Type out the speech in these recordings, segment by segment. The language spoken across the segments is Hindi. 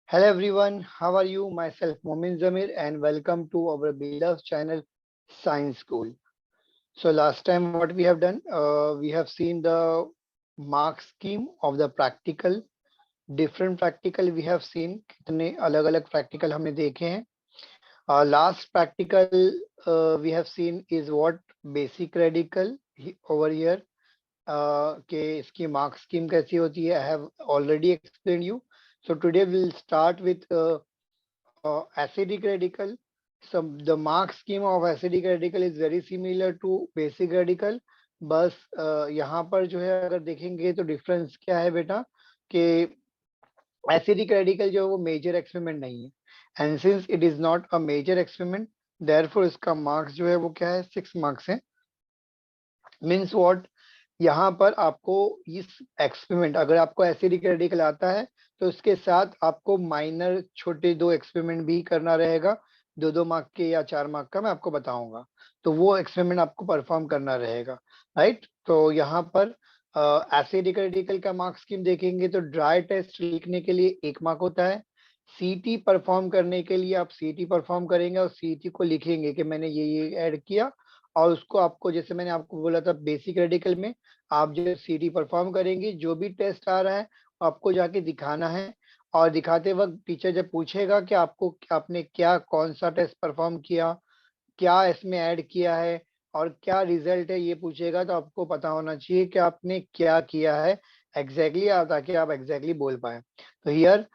Hello everyone, how are you? Myself Momin Zamir and welcome to our beloved channel Science School. So last time what we have done, we have seen the mark scheme of the practical, different practical we have seen, कितने अलग-अलग practical हमने देखे हैं. Last practical we have seen is what basic radical over here. कि इसकी mark scheme कैसी होती है. I have already explained you. So today we'll start with acidic radical. So the mark scheme of acidic radical is very similar to basic radical. बस यहाँ पर जो है अगर देखेंगे तो डिफरेंस क्या है बेटा कि एसिडिक रेडिकल जो है वो मेजर एक्सपेरिमेंट नहीं है and since it is not a major experiment therefore इसका मार्क्स जो है वो क्या है 6 मार्क्स है. मीन्स व्हाट, यहाँ पर आपको इस एक्सपेरिमेंट अगर आपको एसिडिक रेडिकल आता है तो उसके साथ आपको माइनर छोटे 2 एक्सपेरिमेंट भी करना रहेगा, 2-2 मार्क के या 4 मार्क का मैं आपको बताऊंगा. तो वो एक्सपेरिमेंट आपको परफॉर्म करना रहेगा, राइट. तो यहाँ पर एसिडिक रेडिकल का मार्क स्कीम देखेंगे तो ड्राई टेस्ट लिखने के लिए 1 मार्क होता है. सीटी परफॉर्म करने के लिए आप सीटी परफॉर्म करेंगे और सीटी को लिखेंगे कि मैंने ये ऐड किया और उसको आपको जैसे मैंने आपको बोला था बेसिक रेडिकल में आप जो सीटी परफॉर्म करेंगे, जो भी टेस्ट आ रहा है आपको जाके दिखाना है और दिखाते वक्त टीचर जब पूछेगा कि आपको आपने क्या कौन सा टेस्ट परफॉर्म किया, क्या इसमें ऐड किया है और क्या रिजल्ट है ये पूछेगा, तो आपको पता होना चाहिए कि आपने क्या किया है एग्जैक्टली ताकि आप एग्जैक्टली बोल पाए. तो here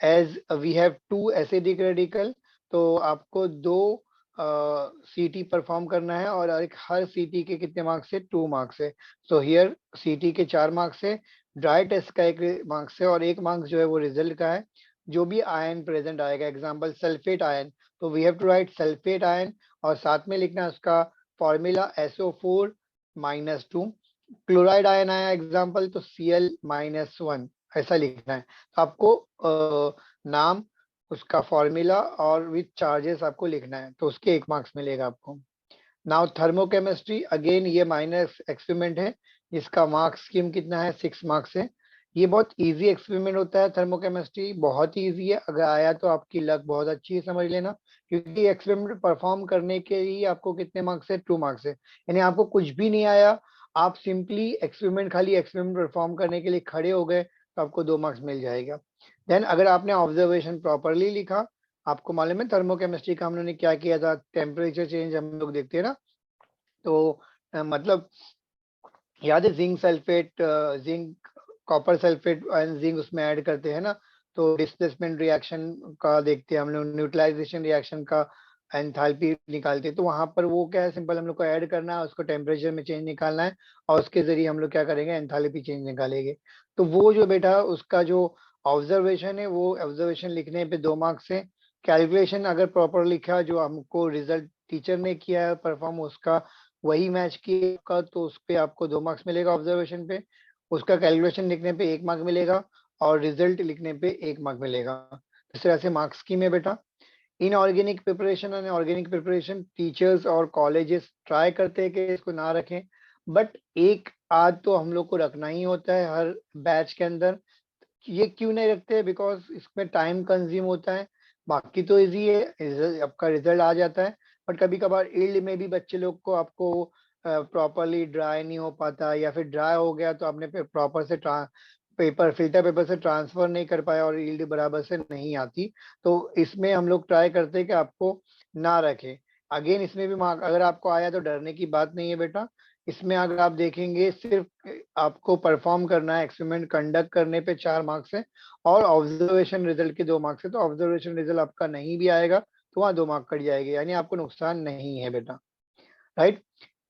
as we have 2 acidic radical तो आपको 2 सीटी परफॉर्म करना है और एक हर सीटी के कितने मार्क्स है 2 मार्क्स है. सो हियर सीटी के 4 मार्क्स है, ड्राई टेस्ट का 1 मार्क्स है और 1 मार्क्स जो है वो रिजल्ट का है. जो भी आयन प्रेजेंट आएगा, एग्जांपल सल्फेट आयन, तो we have to write sulphate ion और साथ में लिखना है उसका फॉर्मूला SO4-2. क्लोराइड आयन आया एग्जांपल तो Cl-1 ऐसा लिखना है. तो आपको नाम, उसका फॉर्मूला और विथ चार्जेस आपको लिखना है, तो उसके 1 मार्क्स मिलेगा आपको. नाउ थर्मोकेमिस्ट्री, अगेन ये माइनर एक्सपेरिमेंट है जिसका मार्क्स स्कीम कितना है 6 मार्क्स है. ये बहुत इजी एक्सपेरिमेंट होता है, थर्मोकेमिस्ट्री बहुत ही इजी है. अगर आया तो आपकी लक बहुत अच्छी है, समझ लेना, क्योंकि एक्सपेरिमेंट परफॉर्म करने के लिए आपको कितने मार्क्स है 2 मार्क्स है. यानी आपको कुछ भी नहीं आया, आप सिंपली खाली एक्सपेरिमेंट परफॉर्म करने के लिए खड़े हो गए तो आपको 2 मार्क्स मिल जाएगा. देन अगर आपने ऑब्जर्वेशन प्रॉपरली लिखा, आपको मालूम है थर्मोकेमिस्ट्री का हम लोगों ने क्या किया था, टेम्परेचर चेंज हम लोग देखते हैं ना, तो मतलब याद है zinc sulphate, zinc copper sulphate and zinc उसमें ऐड करते हैं ना, तो डिस्प्लेसमेंट रिएक्शन का देखते हैं हम लोग, न्यूट्रलाइजेशन रिएक्शन का एंथैल्पी निकालते हैं. तो वहां पर वो क्या है, सिंपल हम लोग को ऐड करना है, उसको टेम्परेचर में चेंज निकालना है और उसके जरिए हम लोग क्या करेंगे, एंथैल्पी चेंज निकालेंगे. तो वो जो बेटा उसका जो ऑब्जर्वेशन है वो ऑब्जर्वेशन लिखने पे 2 मार्क्स है. कैलकुलेशन अगर प्रॉपर लिखा, जो हमको रिजल्ट टीचर ने किया है परफॉर्म उसका वही मैच किया तो उस पे आपको 2 मार्क्स मिलेगा ऑब्जर्वेशन पे. उसका कैलकुलेशन लिखने पे 1 मार्क मिलेगा और रिजल्ट लिखने पे 1 मार्क मिलेगा. इस तरह से मार्क्स स्कीम है बेटा. इनऑर्गेनिक प्रिपरेशन और ऑर्गेनिक प्रिपरेशन टीचर्स और कॉलेजेस ट्राई करते हैं कि इसको ना रखें, बट एक आध तो हम लोग को रखना ही होता है हर बैच के अंदर. ये क्यों नहीं रखते हैं, बिकॉज इसमें टाइम कंज्यूम होता है. बाकी तो इजी है, आपका रिजल्ट आ जाता है, बट कभी कभार ईल्ड में भी बच्चे लोग को आपको प्रॉपरली ड्राई नहीं हो पाता, या फिर ड्राई हो गया तो आपने प्रॉपर से पेपर फिल्टर पेपर से ट्रांसफर नहीं कर पाया और ईल्ड बराबर से नहीं आती. तो इसमें हम लोग ट्राई करते हैं कि आपको ना रखें. अगेन इसमें भी मार्क अगर आपको आया तो डरने की बात नहीं है बेटा. इसमें अगर आप देखेंगे सिर्फ आपको परफॉर्म करना है, एक्सपेरिमेंट कंडक्ट करने पे 4 मार्क्स है और ऑब्जर्वेशन रिजल्ट के 2 मार्क्स है. तो ऑब्जर्वेशन रिजल्ट आपका नहीं भी आएगा तो वहाँ 2 मार्क कट जाएंगे, यानी आपको नुकसान नहीं है बेटा, राइट.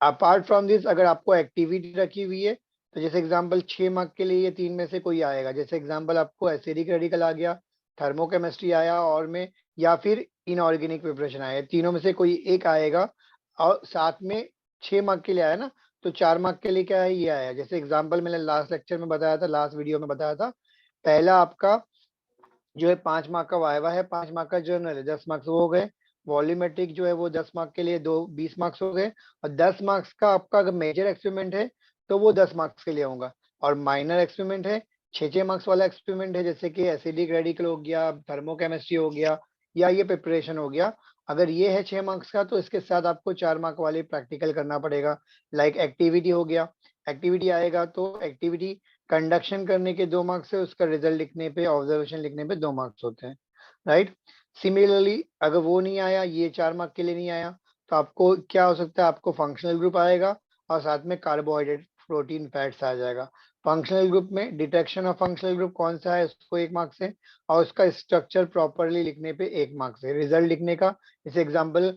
अपार्ट फ्रॉम दिस अगर आपको एक्टिविटी रखी हुई है तो जैसे एग्जांपल 6 मार्क के लिए ये 3 में से कोई आएगा. जैसे एग्जांपल आपको एसिडिक रेडिकल आ गया, थर्मोकेमिस्ट्री आया और में, या फिर इनऑर्गेनिक प्रिपरेशन आया, तीनों में से कोई एक आएगा और साथ में 6 मार्क के लिए आया ना, तो 4 मार्क के लिए क्या है ये आया. जैसे एग्जांपल मैंने लास्ट लेक्चर में बताया था, लास्ट वीडियो में बताया था, पहला आपका जो है 5 मार्क का वाइवा है, 5 मार्क का जर्नल है, 10 मार्क्स वो हो गए. वॉल्यूमेट्रिक जो है वो 10 मार्क के लिए 20 मार्क्स हो गए और 10 मार्क्स का आपका अगर मेजर एक्सपेरिमेंट है तो वो 10 मार्क्स के लिए होगा और माइनर एक्सपेरिमेंट है 6 मार्क्स वाला एक्सपेरिमेंट है, जैसे कि एसिडिक रेडिकल हो गया, थर्मोकेमिस्ट्री हो गया, या ये प्रिपरेशन हो गया, अगर ये है 6 मार्क्स का, तो इसके साथ आपको 4 मार्क वाले प्रैक्टिकल करना पड़ेगा। लाइक एक्टिविटी हो गया, एक्टिविटी आएगा तो एक्टिविटी कंडक्शन करने के 2 मार्क्स है, उसका रिजल्ट लिखने पे, ऑब्जर्वेशन लिखने पे 2 मार्क्स होते हैं, राइट। सिमिलरली अगर वो नहीं आया, ये 4 मार्क के लिए नहीं आया, तो आपको क्या हो सकता है, आपको फंक्शनल ग्रुप आएगा और साथ में कार्बोहाइड्रेट, प्रोटीन, फैट्स आ जाएगा। फंक्शनल ग्रुप में डिटेक्शन ऑफ फंक्शनल ग्रुप कौन सा है, उसको 1 मार्क्स है, और उसका स्ट्रक्चर प्रॉपरली लिखने पे 1 मार्क्स है। रिजल्ट लिखने का, जैसे एग्जांपल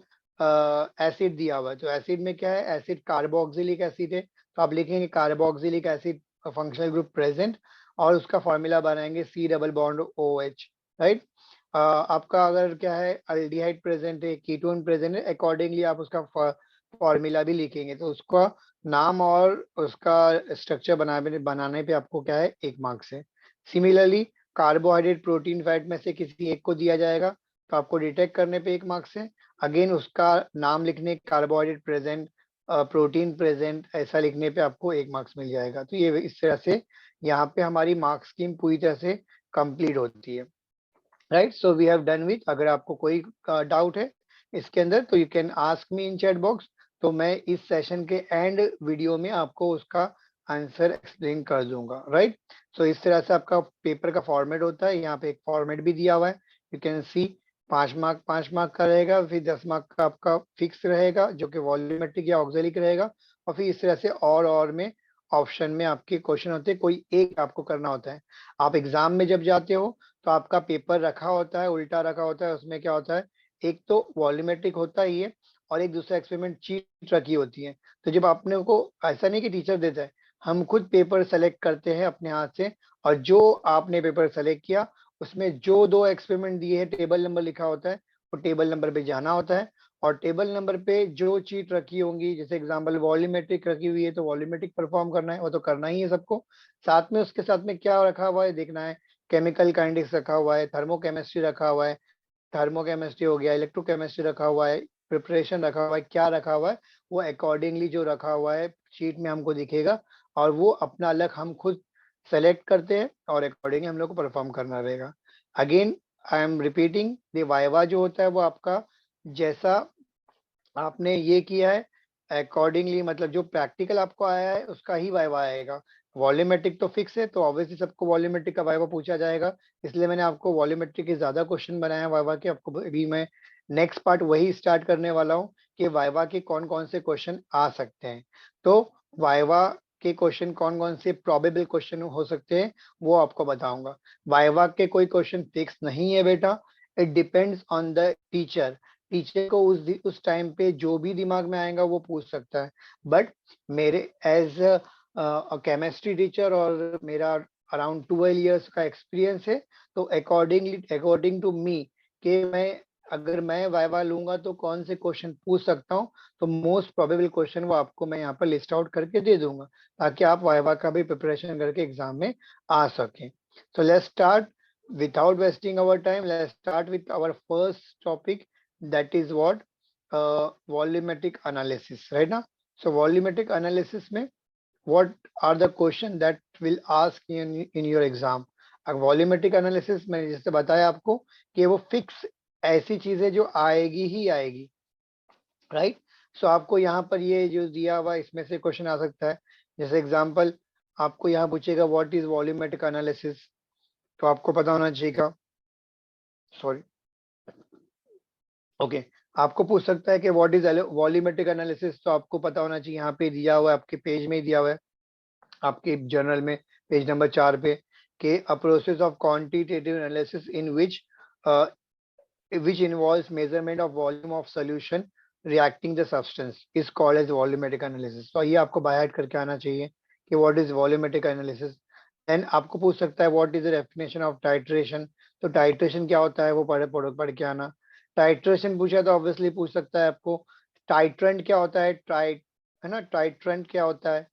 एसिड दिया हुआ है, तो एसिड में क्या है, एसिड कार्बोक्सिलिक एसिड है, तो आप लिखेंगे carboxylic acid functional group present, और उसका फॉर्मूला बनाएंगे C double bond OH, right. आपका अगर क्या है, अल्डिहाइड प्रेजेंट है, कीटोन प्रेजेंट है, अकॉर्डिंगली आप उसका फॉर्मूला भी लिखेंगे, तो उसका नाम और उसका स्ट्रक्चर बनाने पे आपको क्या है, 1 मार्क्स है। सिमिलरली कार्बोहाइड्रेट, प्रोटीन, फैट में से किसी एक को दिया जाएगा, तो आपको डिटेक्ट करने पे 1 मार्क्स है। अगेन उसका नाम लिखने, कार्बोहाइड्रेट प्रेजेंट, प्रोटीन प्रेजेंट, ऐसा लिखने पे आपको 1 मार्क्स मिल जाएगा। तो ये इस तरह से यहाँ पे हमारी मार्क्स स्कीम पूरी तरह से कंप्लीट होती है, right. So we have done with, अगर आपको कोई डाउट है इसके अंदर, तो you can ask me in chat box, तो मैं इस सेशन के एंड वीडियो में आपको उसका आंसर एक्सप्लेन कर दूंगा, राइट। सो इस तरह से आपका पेपर का फॉर्मेट होता है, यहाँ पे एक फॉर्मेट भी दिया हुआ है, you can C. 5 mark 5 mark का रहेगा, फिर 10 मार्क का आपका फिक्स रहेगा जो कि वॉल्यूमेट्रिक या ऑक्जेलिक रहेगा, और फिर इस तरह से और में ऑप्शन में आपके क्वेश्चन होते हैं, कोई एक आपको करना होता है। आप एग्जाम में जब जाते हो तो आपका पेपर रखा होता है, उल्टा रखा होता है, उसमें क्या होता है, एक तो वॉल्यूमेट्रिक होता ही है, और एक दूसरा एक्सपेरिमेंट चीट रखी होती है। तो जब आपने को, ऐसा नहीं कि टीचर देता है, हम खुद पेपर सेलेक्ट करते हैं अपने हाथ से, और जो आपने पेपर सेलेक्ट किया उसमें जो 2 एक्सपेरिमेंट दिए हैं, टेबल नंबर लिखा होता है, वो टेबल नंबर पे जाना होता है, और टेबल नंबर पे जो चीट रखी होंगी, जैसे एग्जांपल वॉल्यूमेट्रिक रखी हुई है, तो वॉल्यूमेट्रिक परफॉर्म करना है, वो तो करना ही है सबको। साथ में उसके साथ में क्या रखा हुआ है देखना है, केमिकल काइनेटिक्स रखा हुआ है, थर्मोकेमिस्ट्री रखा हुआ है, थर्मोकेमिस्ट्री हो गया, इलेक्ट्रोकेमिस्ट्री रखा हुआ है, प्रिपरेशन रखा हुआ है, क्या रखा हुआ है, वो अकॉर्डिंगली जो रखा हुआ है शीट में हमको दिखेगा, और वो अपना अलग हम खुद सेलेक्ट करते हैं, और अकॉर्डिंगली हम लोग को परफॉर्म करना रहेगा। Again I am repeating, the viva जो होता है वो आपका, जैसा आपने ये किया है अकॉर्डिंगली, मतलब जो प्रैक्टिकल आपको आया है उसका ही वाइवा आएगा। वॉल्यूमेट्रिक तो फिक्स है, तो ऑब्वियसली सबको वॉल्यूमेट्रिक का वाइवा पूछा जाएगा, इसलिए मैंने आपको वॉल्यूमेट्रिक के ज्यादा क्वेश्चन बनाया वाइवा के। आपको अभी मैं नेक्स्ट पार्ट वही स्टार्ट करने वाला हूँ कि वाइवा के कौन कौन से क्वेश्चन आ सकते हैं। तो वाइवा के क्वेश्चन कौन कौन से प्रोबेबल क्वेश्चन हो सकते हैं वो आपको बताऊंगा। वाइवा के कोई क्वेश्चन फिक्स नहीं है बेटा, it depends on the teacher. Teacher को उस टाइम पे जो भी दिमाग में आएगा वो पूछ सकता है, बट मेरे एज केमिस्ट्री टीचर और मेरा अराउंड 12 इयर्स का एक्सपीरियंस है, तो अकॉर्डिंग टू मी, कि मैं अगर मैं वाइवा लूंगा तो कौन से क्वेश्चन पूछ सकता हूँ, तो मोस्ट प्रोबेबल क्वेश्चन वो आपको मैं यहाँ पर लिस्ट आउट करके दे दूंगा, ताकि आप वाइवा का भी प्रिपरेशन करके एग्जाम में आ सकें। So let's start, without wasting our time, let's start with our first topic, that is what, volumetric analysis, right now. So volumetric analysis में what are the question that will ask in your exam. अब वॉल्यूमेट्रिक एनालिसिस मैंने जैसे बताया आपको कि वो फिक्स ऐसी चीज है जो आएगी ही आएगी, राइट। सो आपको यहाँ पर ये जो दिया हुआ इसमें से क्वेश्चन आ सकता है, जैसे एग्जांपल आपको यहाँ पूछेगा व्हाट इज वॉल्यूमेट्रिक एनालिसिस, तो आपको पता होना चाहिए, सॉरी, ओके। आपको पूछ सकता है कि व्हाट इज वॉल्यूमेट्रिक एनालिसिस, तो आपको पता होना चाहिए, यहाँ पे दिया हुआ है, आपके पेज में ही दिया हुआ है, आपके जर्नल में पेज नंबर 4 पे, कि a process of quantitative analysis in which involves measurement of volume of solution reacting the substance is called as volumetric analysis। तो ये आपको बाय हार्ट करके आना चाहिए कि what is volumetric analysis. Then आपको पूछ सकता है what is the definition of titration, तो टाइट्रेशन क्या होता है वो पढ़ के आना। टाइट्रेशन पूछा तो ऑब्वियसली पूछ सकता है आपको टाइट्रेंट क्या होता है, टाइट, है ना, टाइट्रेंट क्या होता है,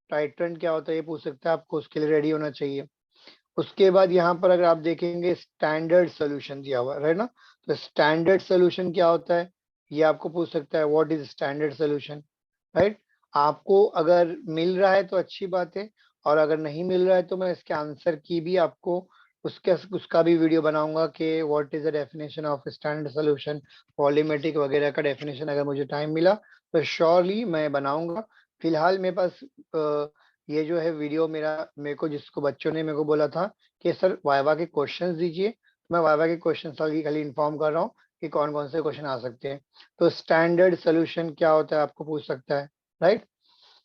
टाइट्रेंट क्या होता है, ये पूछ सकता है आपको, उसके लिए रेडी होना चाहिए। उसके बाद यहाँ पर अगर आप देखेंगे स्टैंडर्ड सोल्यूशन दिया हुआ है ना, तो स्टैंडर्ड सोल्यूशन क्या होता है ये आपको पूछ सकता है, what is standard solution, right. आपको अगर मिल रहा है तो अच्छी बात है, और अगर नहीं मिल रहा है तो मैं इसके आंसर की भी आपको उसका भी वीडियो बनाऊंगा कि what is the definition of standard solution, volumetric वगैरह का डेफिनेशन अगर मुझे टाइम मिला तो श्योरली मैं बनाऊंगा। फिलहाल मेरे पास ये जो है वीडियो मेरे को जिसको बच्चों ने मेरे को बोला था कि सर वाइवा के क्वेश्चंस दीजिए, मैं वाइवा के क्वेश्चन खाली खाली इन्फॉर्म कर रहा हूँ कि कौन कौन से क्वेश्चन आ सकते हैं। तो स्टैंडर्ड सोल्यूशन क्या होता है आपको पूछ सकता है, राइट।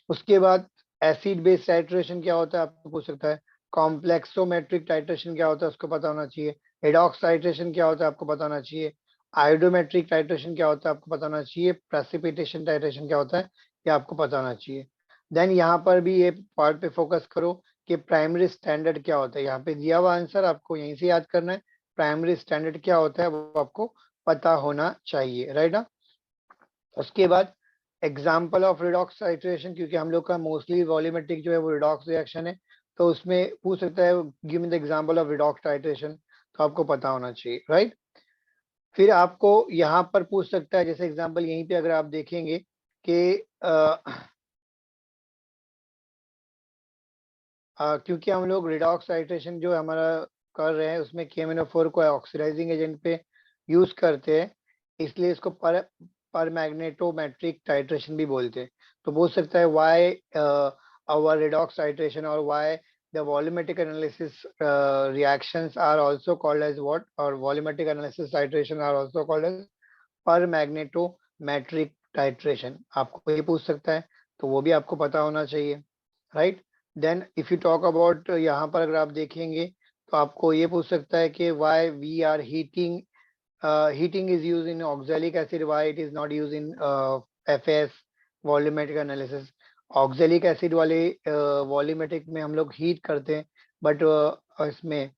उसके बाद एसिड बेस टाइट्रेशन क्या होता है आपको पूछ सकता है। कॉम्प्लेक्सोमेट्रिक टाइट्रेशन क्या होता है उसको पता होना चाहिए। रेडॉक्स टाइट्रेशन क्या होता है आपको पता होना चाहिए। आयोडोमेट्रिक टाइट्रेशन क्या होता है आपको पता होना चाहिए। प्रेसिपिटेशन टाइट्रेशन क्या होता है ये आपको पता होना चाहिए। देन यहाँ पर भी ये पार्ट पे फोकस करो कि प्राइमरी स्टैंडर्ड क्या होता है। यहाँ पे दिया हुआ आंसर आपको यहीं से याद करना है। प्राइमरी स्टैंडर्ड क्या होता है वो आपको पता होना चाहिए, राइट ना। उसके बाद एग्जाम्पल ऑफ रिडॉक्स टाइट्रेशन, क्योंकि हम लोग का मोस्टली वॉल्यूमेट्रिक जो है वो रिडॉक्स रिएक्शन है, तो उसमें पूछ सकता है give me the example of redox titration, तो आपको पता होना चाहिए, राइट। फिर आपको यहाँ पर पूछ सकता है, जैसे एग्जांपल यहीं पे अगर आप देखेंगे कि क्योंकि हम लोग रिडॉक्स टाइट्रेशन जो हमारा कर रहे हैं उसमें KMnO4 को ऑक्सीडाइजिंग एजेंट पे यूज करते हैं, इसलिए इसको पर मैग्नेटोमेट्रिक टाइट्रेशन भी बोलते हैं। तो बोल सकता है व्हाई आवर रिडॉक्स टाइट्रेशन और why the volumetric analysis reactions are also called as what, और volumetric analysis titration are also called as permanganometric titration, आपको ये पूछ सकता है, तो वो भी आपको पता होना चाहिए, right. Then if you talk about, यहाँ पर अगर आप देखेंगे तो आपको ये पूछ सकता है कि why we are heating, heating is used in oxalic acid, why it is not used in FAS volumetric analysis. Oxalic acid वाले वॉल्यूमेट्रिक में हम लोग हीट करते हैं, बट इसमें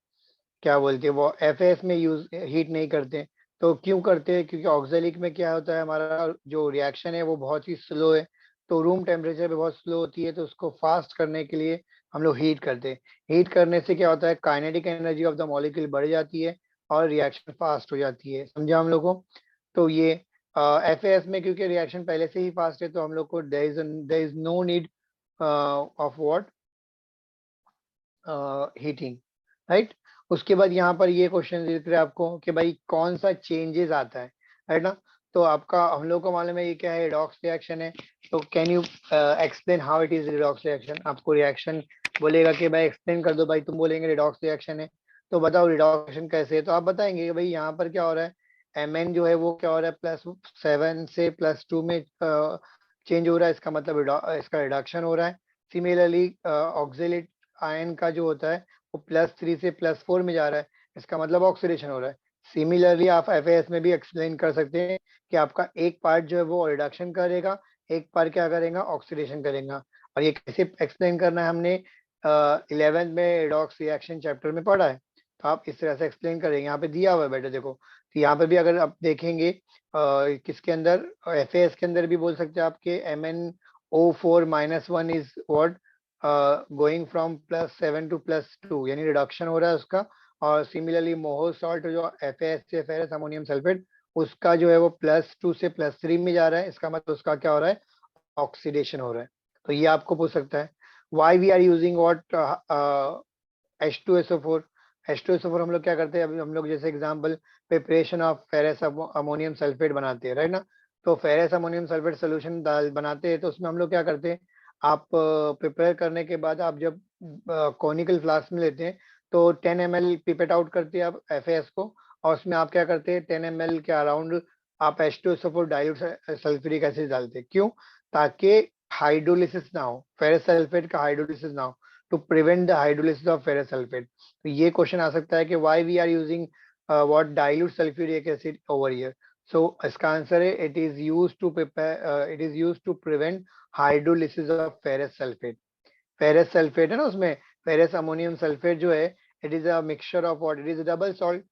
क्या बोलते हैं वो FAS में यूज हीट नहीं करते। तो क्यों करते हैं, क्योंकि ऑक्जेलिक में क्या होता है हमारा जो रिएक्शन है वो बहुत ही स्लो है, तो रूम टेम्परेचर पे बहुत स्लो होती है, तो उसको फास्ट करने के लिए हम लोग हीट करते हैं। हीट करने से क्या होता है kinetic energy of the molecule बढ़ जाती है और रिएक्शन फास्ट हो जाती है, समझा हम लोग को। तो ये FAS में क्योंकि रिएक्शन पहले से ही फास्ट है तो हम लोग को there is no need of what heating, right. उसके बाद यहाँ पर ये क्वेश्चन देख रहे हैं आपको कि भाई कौन सा चेंजेस आता है, राइट ना। तो आपका हम लोग को मालूम है ये क्या है, रिडॉक्स रिएक्शन है। तो can you explain how it is redox reaction, आपको रिएक्शन बोलेगा कि भाई एक्सप्लेन कर दो, भाई तुम बोलेंगे रिडॉक्स रिएक्शन है, तो बताओ रिडॉक्स रिएक्शन कैसे है, तो आप बताएंगे कि भाई यहाँ पर क्या हो रहा है, Mn जो है वो क्या हो रहा है +7 से +2 में चेंज हो रहा है, इसका मतलब इसका रिडक्शन हो रहा है। सिमिलरली ऑक्जेलेट आयन का जो होता है वो +3 से +4 में जा रहा है, इसका मतलब ऑक्सीडेशन हो रहा है। सिमिलरली आप FAS में भी एक्सप्लेन कर सकते हैं कि आपका एक पार्ट जो है वो रिडक्शन करेगा, एक पार्ट क्या करेगा ऑक्सीडेशन करेगा। और ये कैसे एक्सप्लेन करना है हमने 11th में रिडॉक्स रिएक्शन चैप्टर में पढ़ा है, तो आप इस तरह से एक्सप्लेन करेंगे। यहाँ पे दिया हुआ है बेटा देखो, तो यहाँ पे भी अगर आप देखेंगे किसके अंदर FAS के अंदर भी बोल सकते हैं आपके MnO4-1 is what going from +7 to +2, यानी रिडक्शन हो रहा है उसका। और सिमिलरली मोहो सॉल्ट जो FAS से फेरस अमोनियम सल्फेट, उसका जो है वो +2 से +3 में जा रहा है, इसका मतलब उसका क्या हो रहा है ऑक्सीडेशन हो रहा है। तो ये आपको पूछ सकता है। Why we are using what H2SO4। H2SO4 हम लोग क्या करते हैं, अभी हम लोग जैसे example preparation of ferrous ammonium sulphate बनाते हैं, राइट ना। तो फेरस अमोनियम सल्फेट सोल्यूशन दाल बनाते हैं, तो उसमें हम लोग क्या करते हैं, आप प्रिपेयर करने के बाद आप जब कॉनिकल फ्लास्क में लेते हैं तो 10 ml पिपेट आउट करते हैं आप FAS को, और उसमें आप क्या करते हैं 10 ml के अराउंड आप H2SO4 डाइल्यूट सल्फ्यूरिक एसिड डालते हैं, क्यों, ताकि हाइड्रोलिसिस ना हो, फेरस सल्फेट का हाइड्रोलिसिस ना हो, to prevent the hydrolysis of ferrous sulphate. तो ये क्वेश्चन आ सकता है कि why we are using what dilute sulphuric acid over here. So इसका आंसर है it is used to prepare, it is used to prevent hydrolysis of ferrous sulphate. Ferrous sulphate है ना उसमें, फेरस अमोनियम सल्फेट जो है it is a mixture of what, it is double salt.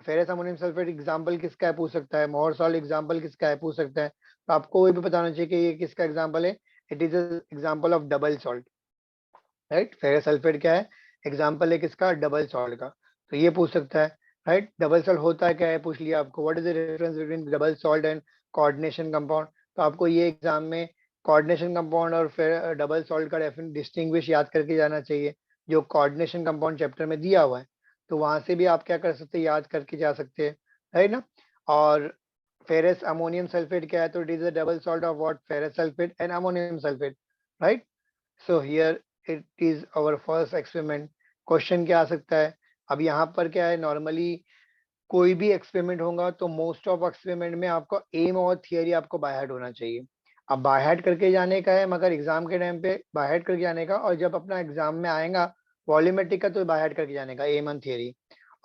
Ferrous ammonium sulphate example किसका है पूछ सकता है, मोर सॉल्ट एग्जांपल किसका है पूछ सकता है, तो आपको ये भी बताना चाहिए कि ये किसका एग्जांपल है, it is example of double salt, right. Ferrous sulphate क्या है एग्जांपल है किसका, डबल सॉल्ट का। तो ये पूछ सकता है, राइट। डबल सॉल्ट होता है क्या है पूछ लिया आपको, what is the difference between double salt and coordination compound, तो आपको ये एग्जाम में कोऑर्डिनेशन कंपाउंड और फिर डबल सॉल्ट का डेफिनेट डिस्टिंग्विश याद करके जाना चाहिए, जो कोऑर्डिनेशन कंपाउंड चैप्टर में दिया हुआ है, तो वहां से भी आप क्या कर सकते हैं, याद करके जा सकते हैं, राइट ना। और फेरस अमोनियम सल्फेट क्या है, तो it is a double salt of what, ferrous sulphate and ammonium sulphate, right. So here it is our first experiment. Question क्या आ सकता है, अब यहाँ पर क्या है, नॉर्मली कोई भी एक्सपेरिमेंट होगा तो मोस्ट ऑफ एक्सपेरिमेंट में आपको एम और थियरी आपको बाय हार्ट होना चाहिए। अब बाय हार्ट करके जाने का है, मगर एग्जाम के टाइम पे बाय हार्ट करके जाने का, और जब अपना एग्जाम में आएगा वॉल्यूमेट्रिक का तो बाय हार्ट करके जाने का एम एंड थियरी।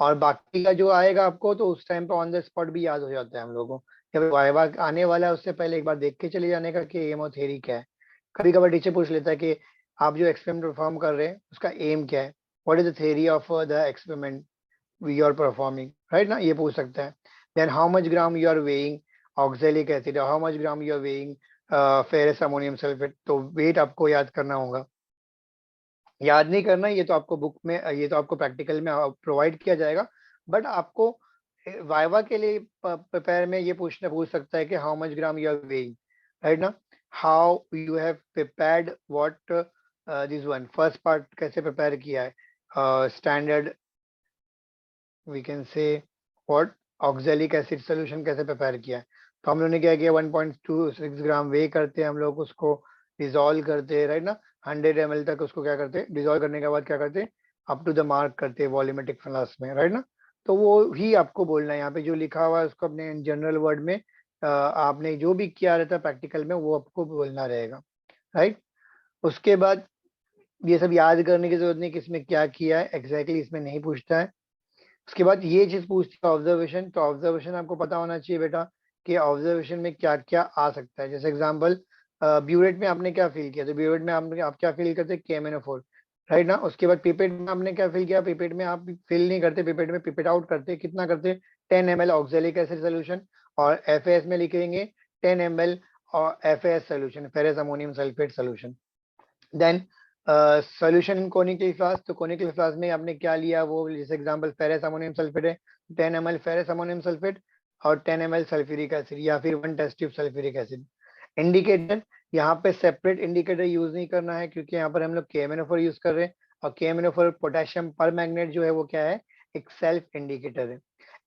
और बाकी का जो आएगा आपको तो उस टाइम पे ऑन द स्पॉट भी याद हो जाता है हम लोगों को। जब वाइवा आने वाला है उससे पहले एक बार देख के चले जाने का कि एम और थियरी क्या है। कभी कभार टीचर पूछ लेता है कि आप जो एक्सपेरिमेंट परफॉर्म कर रहे हैं उसका एम क्या है, what is the theory of the experiment you are performing, right ना, ये पूछ सकता है। then how much gram you are weighing oxalic acid, or how much gram you are weighing ferrous ammonium sulfate, तो वेट आपको याद करना होगा। याद नहीं करना, ये तो आपको बुक में, ये तो आपको प्रैक्टिकल में प्रोवाइड किया जाएगा, बट आपको वाइवा के लिए प्रिपेयर में ये पूछ सकता है कि how much gram you are weighing, right ना। How you have prepared what, this one first part कैसे प्रिपेयर किया है, standard we can say what, oxalic acid solution कैसे प्रिपेयर किया है। तो हम लोगों ने क्या किया, 1.26 ग्राम वे करते हैं हम लोग, उसको डिजोल्व करते हैं, राइट ना। 100 ml तक उसको क्या करते हैं, डिजोल्व करने के बाद क्या करते हैं, अप टू द मार्क करते हैं वॉल्यूमेट्रिक फ्लास्क में, राइट ना। तो वो ही आपको बोलना है, यहाँ पे जो लिखा हुआ है उसको अपने जनरल वर्ड में आपने जो भी किया रहता है प्रैक्टिकल में वो आपको बोलना रहेगा, राइट। उसके बाद ये सब याद करने की जरूरत नहीं कि इसमें क्या किया है एग्जैक्टली, इसमें नहीं पूछता है। उसके बाद ये चीज पूछती है ऑब्जर्वेशन, तो ऑब्जर्वेशन आपको पता होना चाहिए बेटा कि ऑब्जर्वेशन में क्या क्या आ सकता है। जैसे एग्जांपल, ब्यूरेट में आपने क्या फील किया, तो ब्यूरेट में आपने आप क्या फील करते हैं, KMnO4, राइट ना। उसके बाद पिपेट में आपने क्या फील किया, पिपेट में आप फील नहीं करते, पिपेट में पिपेट आउट करते, कितना करते, 10 ml ऑक्जेलिक एसिड सोल्यूशन, और FAS में लिखेंगे 10 ml और FAS solution, ferrous ammonium sulphate solution. Then solution in conical flask, तो कोनिकल फ्लास्क में आपने क्या लिया, वो जैसे एग्जांपल फेरस अमोनियम सल्फेट है, 10 ml फेरस अमोनियम सल्फेट और 10 ml सल्फ्यूरिक एसिड या फिर 1 test tube sulphuric acid. Indicator, यहाँ पे सेपरेट इंडिकेटर यूज नहीं करना है क्योंकि यहाँ पर हम लोग KMnO4 यूज कर रहे हैं, और KMnO4 पोटेशियम पर मैग्नेट जो है वो क्या है, एक सेल्फ इंडिकेटर है।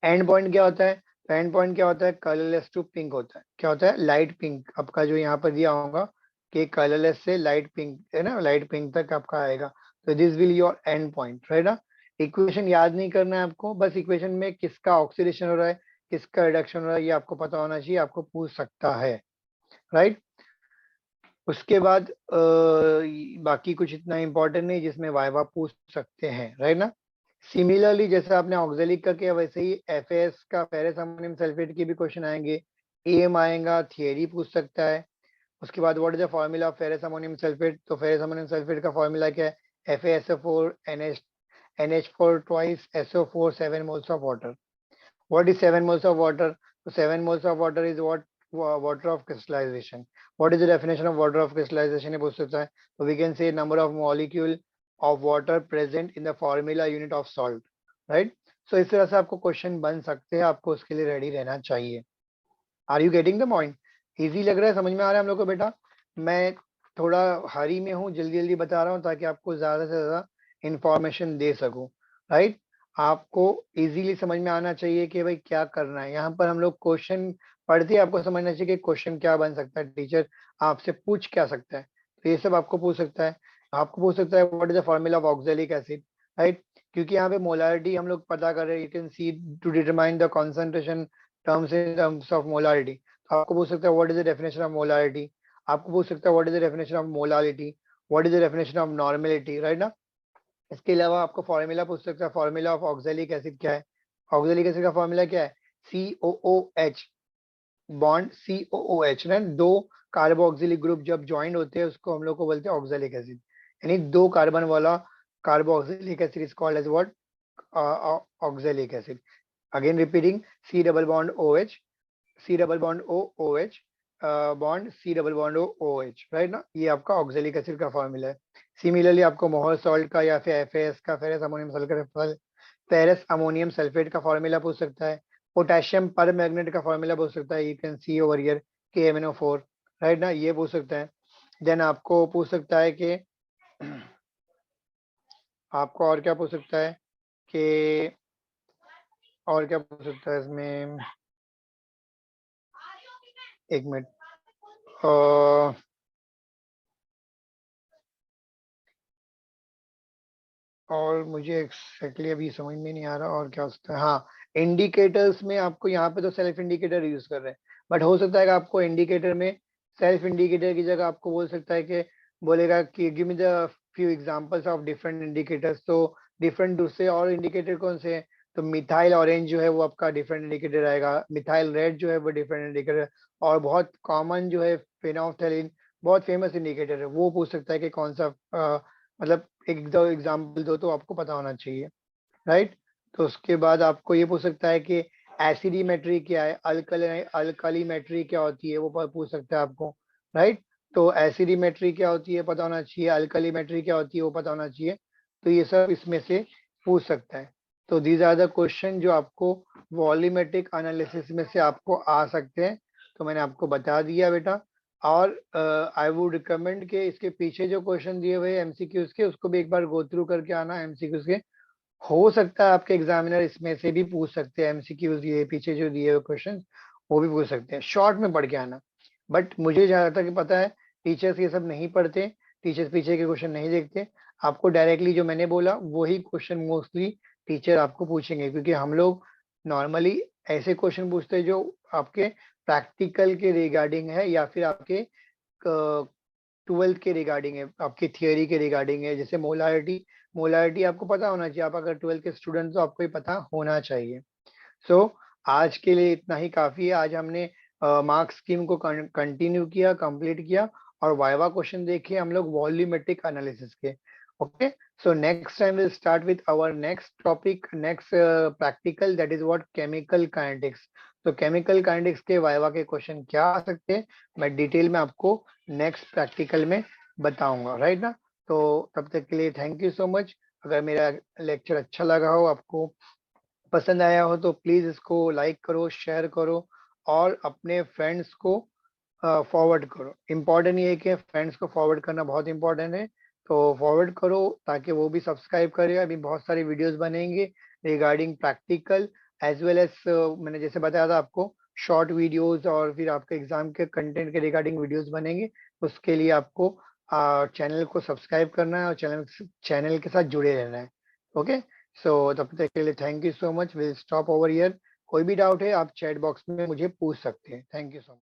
एंड पॉइंट क्या होता है, तो एंड पॉइंट क्या होता है, कलरलेस टू पिंक होता है, क्या होता है, लाइट पिंक, आपका जो यहाँ पर दिया होगा कि कलरलेस से लाइट पिंक है ना, लाइट पिंक तक आपका आएगा, तो this will your and point, right ना। इक्वेशन याद नहीं करना है आपको, बस इक्वेशन में किसका ऑक्सीडेशन हो रहा है, किसका रिडक्शन हो रहा है, ये आपको पता होना चाहिए, आपको पूछ सकता है, राइट। उसके बाद बाकी कुछ इतना इंपॉर्टेंट नहीं जिसमें वाइवा पूछ सकते हैं, राइट ना। सिमिलरली जैसे आपने ऑक्जेलिक का किया वैसे ही FAS का, फेरस अमोनियम सल्फेट के भी क्वेश्चन आएंगे, एम आएगा, थियरी पूछ सकता है। उसके बाद what is the formula of ferrous ammonium sulphate, तो फेरस अमोनियम सल्फेट का फॉर्मूला क्या है, FaSO4 NH4 twice SO4 7 moles of water। What is 7 moles of water? So 7 moles of water is what, water of crystallization. What is the definition of water of crystallization? ये पूछ सकता है, so we can say number of molecule of water present in the formula unit of salt, right? So इस तरह से आपको क्वेश्चन बन सकते हैं, आपको उसके लिए रेडी रहना चाहिए। Are you getting the point? Easy लग रहा है, समझ में आ रहा है हम लोग को बेटा? मैं थोड़ा हरी में हूँ, जल्दी जल्दी बता रहा हूँ ताकि आपको ज्यादा से ज्यादा इंफॉर्मेशन दे सकूं, राइट। आपको इजीली समझ में आना चाहिए कि भाई क्या करना है। यहाँ पर हम लोग क्वेश्चन पढ़ते हैं, आपको समझना चाहिए कि क्वेश्चन क्या बन सकता है, टीचर आपसे पूछ क्या सकता है, तो ये सब आपको पूछ सकता है। आपको पूछ सकता है what is the formula of oxalic acid, right, क्योंकि यहाँ पे मोलारिटी हम लोग पता कर रहे हैं, you can see to determine the concentration terms in terms of molarity. तो आपको पूछ सकता है what is the definition of molarity, आपको पूछ सकता है what is the definition of molality, what is the definition of normality, right ना। इसके अलावा आपको फॉर्मूला पूछ सकता है, फॉर्मूला ऑफ ऑक्जेलिक एसिड क्या है, ऑक्जेलिक एसिड का फॉर्मूला क्या है, COOH बॉन्ड, COOH ना, दो कार्बोक्सिलिक ग्रुप जब ज्वाइंट होते हैं उसको हम लोग को बोलते हैं ऑक्जेलिक एसिड, यानी दो कार्बन वाला carboxylic acid is called as what, oxalic acid. Again repeating, C double bond OH, C double bond OOH bond, C double bond OH, right ना, ये आपका ऑक्जेलिक एसिड का फॉर्मूला है। सिमिलरली आपको मोहर सॉल्ट का या फिर FAS का, फेरस अमोनियम सल्फेट का फॉर्मूला पूछ सकता है। पोटेशियम पर मैग्नेट का फॉर्मूला पूछ सकता है, you can C over here KMnO4, right ना, ये पूछ सकता है। देन आपको पूछ सकता है कि आपको और क्या पूछ सकता है कि और क्या पूछ सकता है इसमें, एक मिनट, और मुझे एक्जैक्टली अभी समझ में नहीं आ रहा और क्या हो सकता है। हाँ, इंडिकेटर्स में आपको यहाँ पे तो सेल्फ इंडिकेटर यूज कर रहे हैं, बट हो सकता है कि आपको इंडिकेटर में सेल्फ इंडिकेटर की जगह आपको बोल सकता है कि बोलेगा कि give me the few examples of different indicators. तो डिफरेंट दूसरे और इंडिकेटर कौन से हैं, तो मिथाइल ऑरेंज जो है वो आपका डिफरेंट इंडिकेटर आएगा, मिथाइल रेड जो है वो डिफरेंट इंडिकेटर, और बहुत कॉमन जो है फेनोल्फथालीन, बहुत फेमस इंडिकेटर है, वो पूछ सकता है कि कौन सा मतलब एक दो एग्जाम्पल दो तो आपको पता होना चाहिए, राइट। तो उसके बाद आपको ये पूछ सकता है कि एसिडिमेट्री क्या है, अल्कलीमेट्री क्या होती है, वो पूछ सकता है आपको, राइट। तो एसिडिमेट्री क्या होती है पता होना चाहिए, अल्कलीमेट्री क्या होती है वो पता होना चाहिए। तो ये सब इसमें से पूछ सकता है। तो दीज आर द क्वेश्चन जो आपको वॉल्यूमेट्रिक एनालिसिस में से आपको आ सकते हैं। तो मैंने आपको बता दिया बेटा। और आई वुड रिकमेंड के इसके पीछे जो क्वेश्चन दिए हुए एमसीक्यूज के, उसको भी एक बार गो थ्रू करके आना एमसीक्यूज के। हो सकता है आपके एग्जामिनर इसमें से भी पूछ सकते हैं एमसीक्यूज, ये पीछे जो दिए हुए क्वेश्चन वो भी पूछ सकते हैं, शॉर्ट में पढ़ के आना। बट मुझे जहाँ तक पता है टीचर्स ये सब नहीं पढ़ते, टीचर्स पीछे के क्वेश्चन नहीं देखते। आपको डायरेक्टली जो मैंने बोला वही क्वेश्चन मोस्टली टीचर आपको पूछेंगे, क्योंकि हम लोग नॉर्मली ऐसे क्वेश्चन पूछते हैं जो आपके प्रैक्टिकल के रिगार्डिंग है, या फिर आपके ट्वेल्थ के रिगार्डिंग है, आपकी थियोरी के रिगार्डिंग है। जैसे मोलारिटी, मोलारिटी आपको पता होना चाहिए, आप अगर ट्वेल्थ के स्टूडेंट तो आपको ही पता होना चाहिए। सो आज के लिए इतना ही काफी है। आज हमने मार्क स्कीम को कंटिन्यू किया, कंप्लीट किया, और वाइवा क्वेश्चन देखे हम लोग वॉल्यूमेट्रिक एनालिसिस के। Okay, so next time will start with our next topic, next practical, that is what chemical kinetics. तो केमिकल काइनेटिक्स के वाइवा के क्वेश्चन क्या आ सकते हैं मैं डिटेल में आपको नेक्स्ट प्रैक्टिकल में बताऊंगा, राइट ना। तो तब तक के लिए थैंक यू सो मच। अगर मेरा लेक्चर अच्छा लगा हो, आपको पसंद आया हो, तो प्लीज इसको लाइक करो, शेयर करो, और अपने फ्रेंड्स को फॉरवर्ड करो। इम्पोर्टेंट ये है कि फ्रेंड्स को फॉरवर्ड करना बहुत इंपॉर्टेंट है। तो फॉरवर्ड करो ताकि वो भी सब्सक्राइब करे। अभी बहुत सारे वीडियोस बनेंगे regarding practical, as well as मैंने जैसे बताया था आपको शॉर्ट वीडियोस, और फिर आपके एग्जाम के कंटेंट के रिगार्डिंग वीडियोस बनेंगे। उसके लिए आपको चैनल को सब्सक्राइब करना है और चैनल के साथ जुड़े रहना है। ओके, सो तब तक के लिए thank you so much, will stop over here. कोई भी डाउट है आप चैट बॉक्स में मुझे पूछ सकते हैं। Thank you so much.